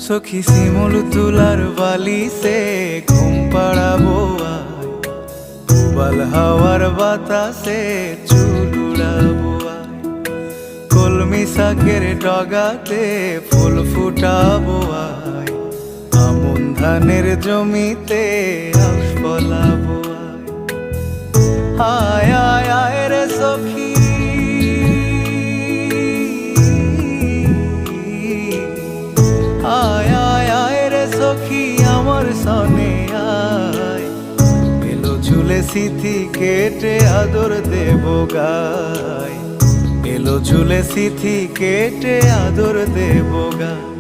সখী শিমুল তুলার বালিশে ঘুম পাড়াবো আয়, উবাল হাওয়ার বাতাসে চুল উড়াবো আয়, কলমি শাকের ডগাতে ফুল ফুটাবো আয়, আমন ধানের জমিতে আউশ ফলাবো আয়। আয় আয় আয় রে সখী, আয় আয় আয় রে সখী আমার সনে আয়, এলো ঝুলে সিথি কেটে আদর দেব গায়, এলো ঝুলে সিথি কেটে আদর দেব গায়।